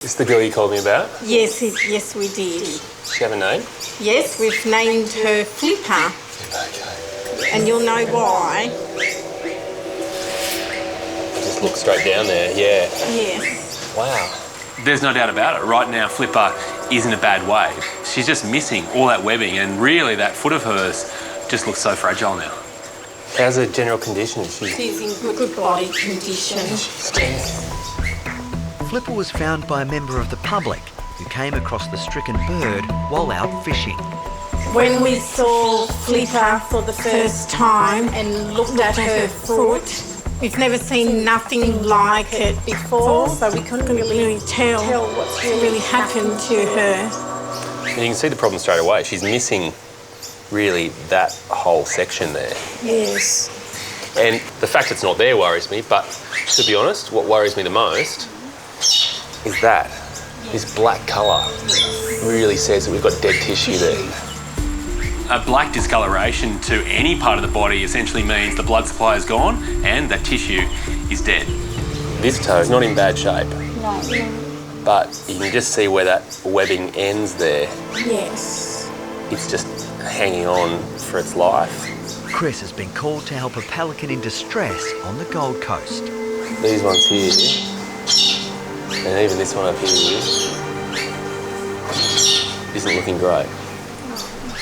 Is this the girl you called me about? Yes, yes, we did. Does she have a name? Yes, we've named her Flipper. Okay. And you'll know why. Just look straight down there, yeah. Yes. Wow. There's no doubt about it. Right now, Flipper is in a bad way. She's just missing all that webbing, and really that foot of hers just looks so fragile now. How's her general condition? She's in good body condition. Flipper was found by a member of the public who came across the stricken bird while out fishing. When we saw Flipper for the first time and looked at her foot, we've never seen nothing like it before, so we couldn't really tell what's really happened to her. And you can see the problem straight away. She's missing really that whole section there. Yes. And the fact it's not there worries me, but to be honest, what worries me the most is that this black colour really says that we've got dead tissue there. A black discoloration to any part of the body essentially means the blood supply is gone and that tissue is dead. This toe is not in bad shape. No. But you can just see where that webbing ends there. Yes. It's just hanging on for its life. Chris has been called to help a pelican in distress on the Gold Coast. These ones here, and even this one up here, isn't looking great.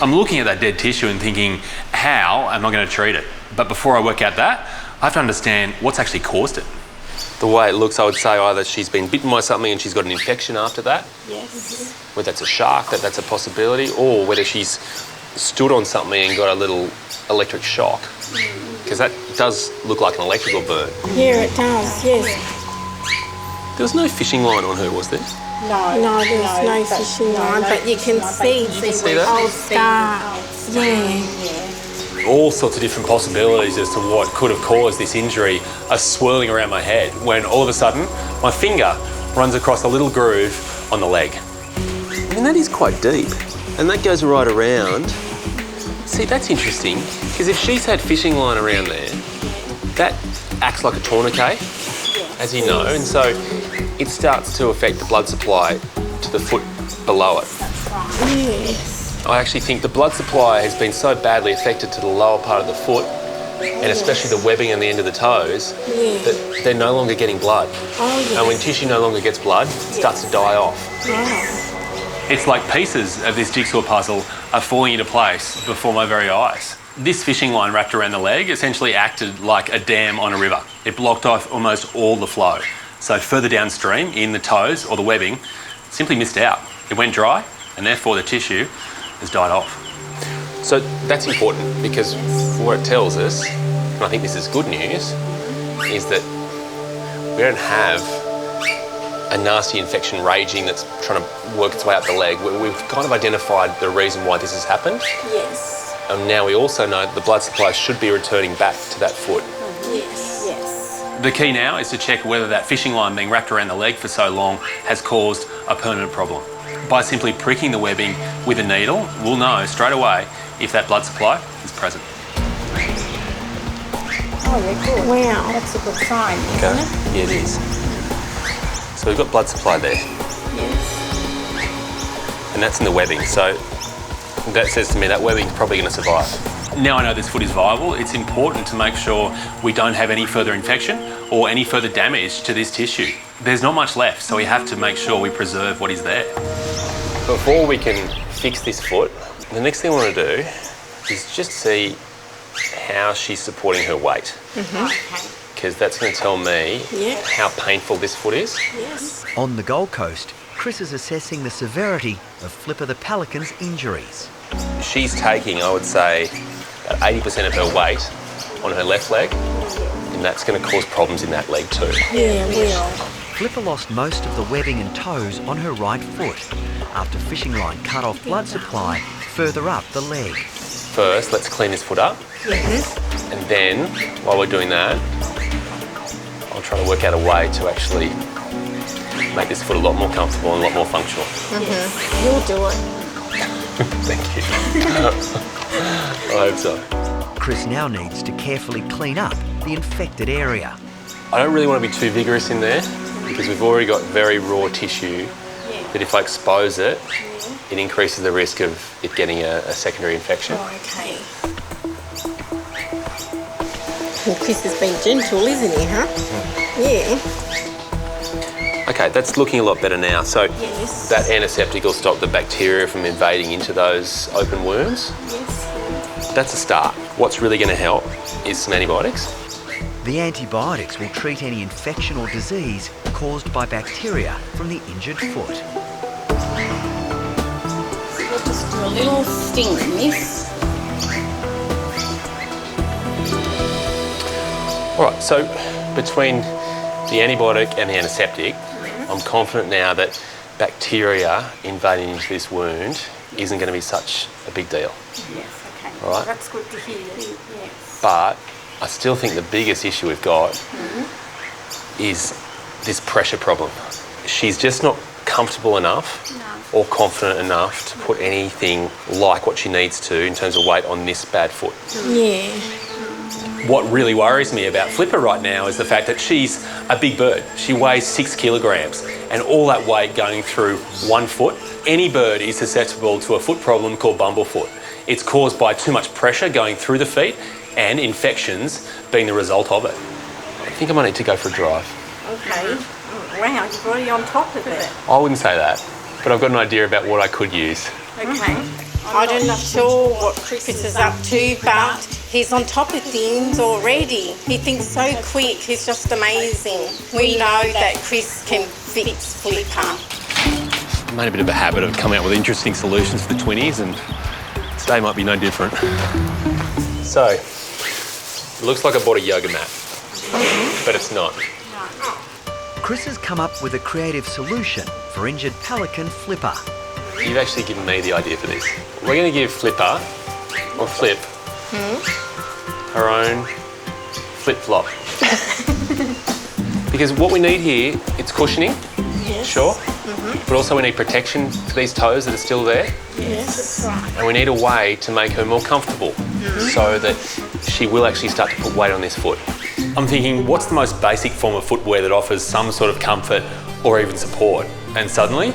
I'm looking at that dead tissue and thinking, how am I going to treat it? But before I work out that, I have to understand what's actually caused it. The way it looks, I would say either she's been bitten by something and she's got an infection after that. Yes. Whether that's a shark, that's a possibility, or whether she's stood on something and got a little electric shock. Because that does look like an electrical burn. Yeah, it does, yes. There was no fishing line on her, was there? No, there's no fishing line, but you can see the old scars. Yeah. All sorts of different possibilities as to what could have caused this injury are swirling around my head when all of a sudden my finger runs across a little groove on the leg. I mean, that is quite deep, and that goes right around. See, that's interesting, because if she's had fishing line around there, that acts like a tourniquet, as you know, and so it starts to affect the blood supply to the foot below it. Yes. I actually think the blood supply has been so badly affected to the lower part of the foot, and especially the webbing and the end of the toes, that they're no longer getting blood. Oh, yes. And when tissue no longer gets blood, it starts to die off. Yes. It's like pieces of this jigsaw puzzle are falling into place before my very eyes. This fishing line wrapped around the leg essentially acted like a dam on a river. It blocked off almost all the flow. So further downstream in the toes or the webbing simply missed out. It went dry and therefore the tissue has died off. So that's important because what it tells us, and I think this is good news, is that we don't have a nasty infection raging that's trying to work its way up the leg. We've kind of identified the reason why this has happened. Yes. And now we also know that the blood supply should be returning back to that foot. Yes. Yes. The key now is to check whether that fishing line being wrapped around the leg for so long has caused a permanent problem. By simply pricking the webbing with a needle, we'll know straight away if that blood supply is present. Oh, they're good. Wow. That's a good sign, isn't it? Yeah, it is. So we've got blood supply there. Yes. And that's in the webbing. So that says to me that webbing's probably going to survive. Now I know this foot is viable, it's important to make sure we don't have any further infection or any further damage to this tissue. There's not much left, so we have to make sure we preserve what is there. Before we can fix this foot, the next thing I want to do is just see how she's supporting her weight. Because that's going to tell me how painful this foot is. Yes. On the Gold Coast, Chris is assessing the severity of Flipper the Pelican's injuries. She's taking, I would say, about 80% of her weight on her left leg, and that's going to cause problems in that leg too. Yeah, will. Flipper lost most of the webbing and toes on her right foot after fishing line cut off blood supply further up the leg. First, let's clean this foot up, and then, while we're doing that, I'll try to work out a way to actually make this foot a lot more comfortable and a lot more functional. You'll do it. Thank you. I hope so. Chris now needs to carefully clean up the infected area. I don't really want to be too vigorous in there because we've already got very raw tissue that if I expose it, it increases the risk of it getting a secondary infection. Oh, okay. Well, Chris has been gentle, isn't he, huh? Yeah. Okay, that's looking a lot better now. So Yes. that antiseptic will stop the bacteria from invading into those open wounds. Yes. That's a start. What's really going to help is some antibiotics. The antibiotics will treat any infection or disease caused by bacteria from the injured foot. We'll just do a little sting in this. All right, so between the antibiotic and the antiseptic, I'm confident now that bacteria invading into this wound isn't going to be such a big deal. Yes, okay. All right? That's good to hear. Yes. But I still think the biggest issue we've got is this pressure problem. She's just not comfortable enough or confident enough to put anything like what she needs to in terms of weight on this bad foot. Yeah. What really worries me about Flipper right now is the fact that she's a big bird. She weighs 6 kilograms, and all that weight going through one foot. Any bird is susceptible to a foot problem called bumblefoot. It's caused by too much pressure going through the feet and infections being the result of it. I think I might need to go for a drive. Okay. Wow, you're already on top of it. I wouldn't say that, but I've got an idea about what I could use. Okay. I'm not sure what Chris is up to, but he's on top of things already. He thinks so quick, he's just amazing. We know that Chris can fix Flipper. I made a bit of a habit of coming up with interesting solutions for the twinnies, and today might be no different. So, it looks like I bought a yoga mat, but it's not. Chris has come up with a creative solution for injured Pelican Flipper. You've actually given me the idea for this. We're going to give Flipper, or Flip, her own flip-flop. Because what we need here, it's cushioning, sure, but also we need protection for these toes that are still there. Yes. And we need a way to make her more comfortable so that she will actually start to put weight on this foot. I'm thinking, what's the most basic form of footwear that offers some sort of comfort or even support? And suddenly,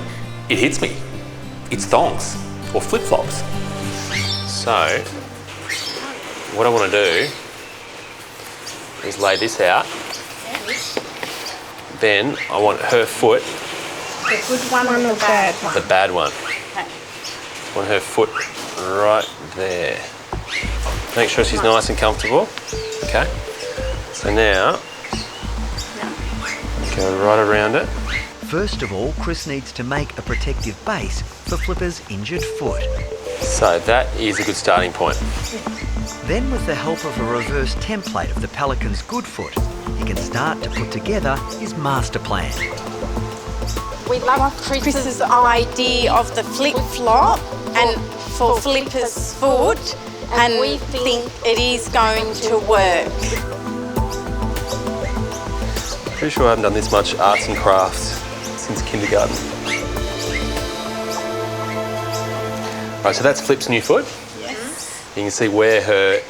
it hits me. It's thongs or flip-flops. So, what I want to do is lay this out. Then I want her foot, The good one or the bad one? the bad one. Okay. I want her foot right there. Make sure she's nice and comfortable. Okay. So now, go right around it. First of all, Chris needs to make a protective base for Flipper's injured foot. So that is a good starting point. Then, with the help of a reverse template of the Pelican's good foot, he can start to put together his master plan. We love Chris's idea of the flip-flop and for Flipper's foot, and we think it is going to work. Pretty sure I haven't done this much arts and crafts since kindergarten. Right, so that's Flip's new foot. Yes. You can see where her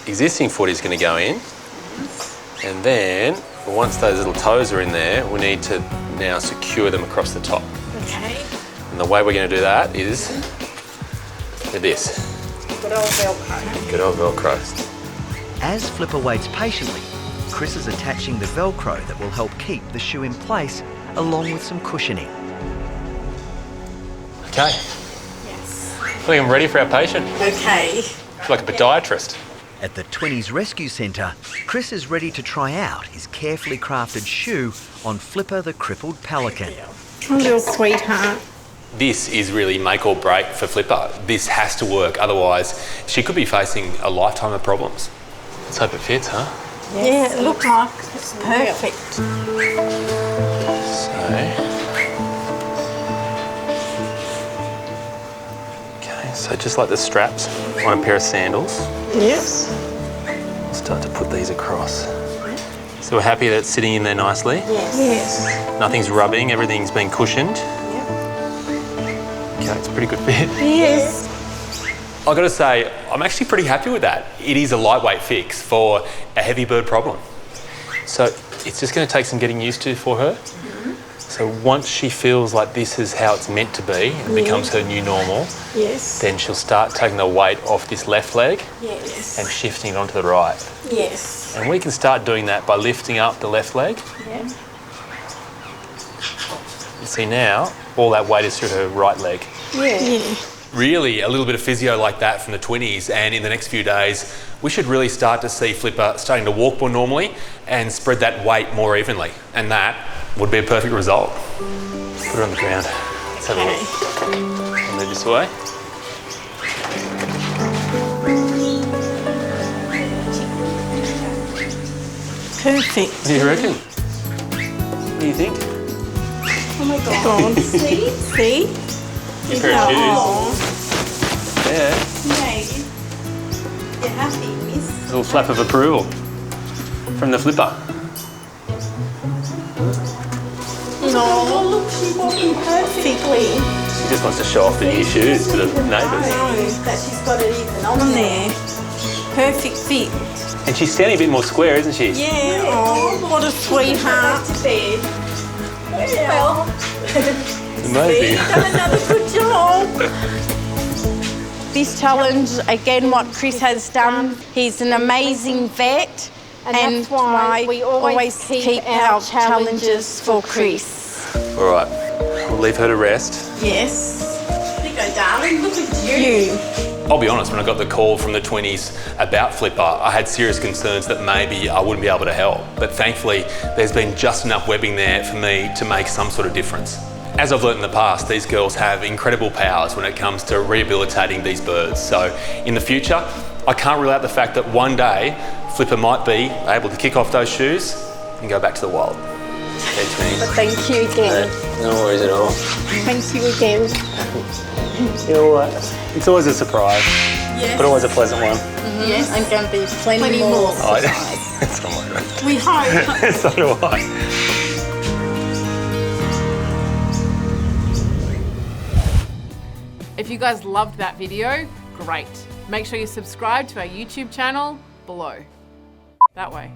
existing foot is going to go in. And then, once those little toes are in there, we need to now secure them across the top. Okay. And the way we're going to do that is with this. Good old Velcro. Good old Velcro. As Flipper waits patiently, Chris is attaching the Velcro that will help keep the shoe in place, along with some cushioning. Okay, Yes. I think I'm ready for our patient. Okay. Like a podiatrist. At the Twinnies Rescue Centre, Chris is ready to try out his carefully crafted shoe on Flipper the crippled Pelican. Little sweetheart. This is really make or break for Flipper. This has to work, otherwise she could be facing a lifetime of problems. Let's hope it fits, huh? Yeah, it looks like it's perfect. So, okay, so just like the straps on a pair of sandals, Yes. we'll start to put these across. So we're happy that it's sitting in there nicely. Yes. Nothing's rubbing, everything's been cushioned. Okay, it's a pretty good fit. Yes. I've got to say, I'm actually pretty happy with that. It is a lightweight fix for a heavy bird problem. So It's just going to take some getting used to for her. So once she feels like this is how it's meant to be, and becomes her new normal, Yes. then she'll start taking the weight off this left leg Yes. and shifting it onto the right. Yes. And we can start doing that by lifting up the left leg. Yeah. You see now, all that weight is through her right leg. Yeah. Really, a little bit of physio like that from the 20s, and in the next few days, we should really start to see Flipper starting to walk more normally and spread that weight more evenly. And that would be a perfect result. Put her on the ground. Let's have a look. I'll move this away. Perfect. What do you reckon? What do you think? Oh my God. See? See? Good pair of Oh. shoes. Yeah. You're happy, miss? A little flap of approval from the Flipper. No. Look, she's walking perfectly. She just wants to show off the new shoes to the neighbours. That she's got it even on On there. Perfect fit. And she's standing a bit more square, isn't she? Yeah. Oh, what a sweetheart. to bed. Well, Amazing. Done another good job. this challenge, again, what Chris has done, he's an amazing vet, And that's why we always keep our challenges for Chris. All right, we'll leave her to rest. Yes. There you go, darling. Look at you. You. I'll be honest, when I got the call from the 20s about Flipper, I had serious concerns that maybe I wouldn't be able to help. But thankfully, there's been just enough webbing there for me to make some sort of difference. As I've learned in the past, these girls have incredible powers when it comes to rehabilitating these birds. So in the future, I can't rule out the fact that one day, Flipper might be able to kick off those shoes and go back to the wild. But thank you again. No worries at all. Thank you again. You're all right. It's always a surprise, Yes. but always a pleasant one. Yes. And going to be plenty, Plenty more. more. Oh, that's not my bad. We hope. So do I. If you guys loved that video, great. Make sure you subscribe to our YouTube channel below. That way.